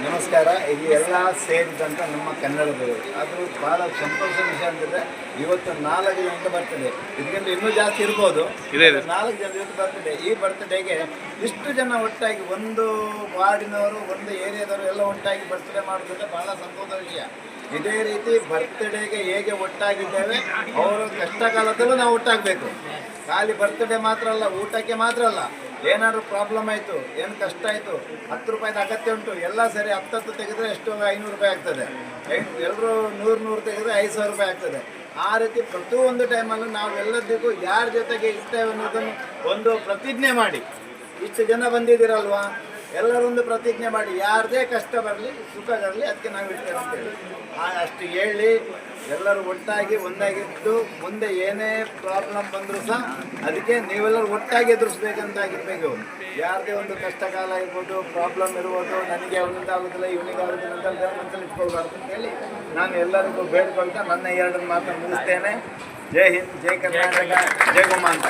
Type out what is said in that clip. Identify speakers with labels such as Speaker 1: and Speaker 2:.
Speaker 1: ನಮಸ್ಕಾರ. ಈ ಎಲ್ಲ ಸೇರಿದಂಥ ನಮ್ಮ ಕನ್ನಡದವರು ಅದು ಭಾಳ ಸಂತೋಷ ವಿಷಯ ಅಂತಂದರೆ ಇವತ್ತು 4 ಜನದ ಬರ್ತಡೇ. ಇದಕ್ಕಿಂತ ಇನ್ನೂ ಜಾಸ್ತಿ ಇರ್ಬೋದು. 4 ಜನ ಇವತ್ತು ಬರ್ತಡೇ. ಈ ಬರ್ತ್ಡೇಗೆ ಇಷ್ಟು ಜನ ಒಟ್ಟಾಗಿ ಒಂದು ವಾರ್ಡಿನವರು ಒಂದು ಏರಿಯಾದವರು ಎಲ್ಲ ಒಟ್ಟಾಗಿ ಬರ್ತ್ಡೇ ಮಾಡೋದಂದ್ರೆ ಭಾಳ ಸಂತೋಷ ವಿಷಯ. ಇದೇ ರೀತಿ ಬರ್ತ್ಡೇಗೆ ಹೇಗೆ ಒಟ್ಟಾಗಿದ್ದೇವೆ ಅವರ ಕಷ್ಟ ಕಾಲದಲ್ಲೂ ನಾವು ಒಟ್ಟಾಗಬೇಕು. ಖಾಲಿ ಬರ್ತ್ಡೇ ಮಾತ್ರ ಅಲ್ಲ, ಊಟಕ್ಕೆ ಮಾತ್ರ ಅಲ್ಲ, ಏನಾದರೂ ಪ್ರಾಬ್ಲಮ್ ಆಯಿತು, ಏನು ಕಷ್ಟ ಆಯಿತು, 10 ರೂಪಾಯಿದ ಅಗತ್ಯ ಉಂಟು, ಎಲ್ಲ ಸರಿ 10 ತೆಗೆದ್ರೆ ಎಷ್ಟು 500 ರೂಪಾಯಿ ಆಗ್ತದೆ, ಎಲ್ಲರೂ 100 ತೆಗೆದ್ರೆ 5,000 ರೂಪಾಯಿ ಆಗ್ತದೆ. ಆ ರೀತಿ ಪ್ರತಿಯೊಂದು ಟೈಮಲ್ಲೂ ನಾವು ಎಲ್ಲದಕ್ಕೂ ಯಾರ ಜೊತೆಗೆ ಇರ್ತೇವೆ ಅನ್ನೋದನ್ನು ಒಂದು ಪ್ರತಿಜ್ಞೆ ಮಾಡಿ, ಇಷ್ಟು ಜನ ಬಂದಿದ್ದೀರಲ್ವಾ, ಎಲ್ಲರೊಂದು ಪ್ರತಿಜ್ಞೆ ಮಾಡಿ ಯಾರದೇ ಕಷ್ಟ ಬರಲಿ ಸುಖ ಬರಲಿ ಅದಕ್ಕೆ ನಾವು ಇರ್ತೇವೆ ಅಂತೇಳಿ ಅಷ್ಟು ಹೇಳಿ ಎಲ್ಲರೂ ಒಟ್ಟಾಗಿ ಒಂದಾಗಿದ್ದು ಮುಂದೆ ಏನೇ ಪ್ರಾಬ್ಲಮ್ ಬಂದರೂ ಸಹ ಅದಕ್ಕೆ ನೀವೆಲ್ಲರೂ ಒಟ್ಟಾಗಿ ಎದುರಿಸ್ಬೇಕಂತಾಗಿರ್ಬೇಕು. ಯಾರದೇ ಒಂದು ಕಷ್ಟ ಕಾಲ ಇರ್ಬೋದು, ಪ್ರಾಬ್ಲಮ್ ಇರ್ಬೋದು, ನನಗೆ ಅವನಿಂದಾಗೋದಿಲ್ಲ ಇವನಿಗಾಗೋದಿಲ್ಲ ಅಂತ ಮನಸ್ಸಲ್ಲಿ ಇಟ್ಕೊಳ್ಬಾರ್ದು ಅಂತೇಳಿ ನಾನು ಎಲ್ಲರಿಗೂ ಬೇಡ್ಕೊಳ್ತಾ ನನ್ನ 2 ಮಾತನ್ನು ಮುಗಿಸ್ತೇನೆ. ಜೈ ಹಿಂದ್, ಜೈ ಕರ್ನಾಟಕ, ಜೈ ಗೋಮಾಂತ.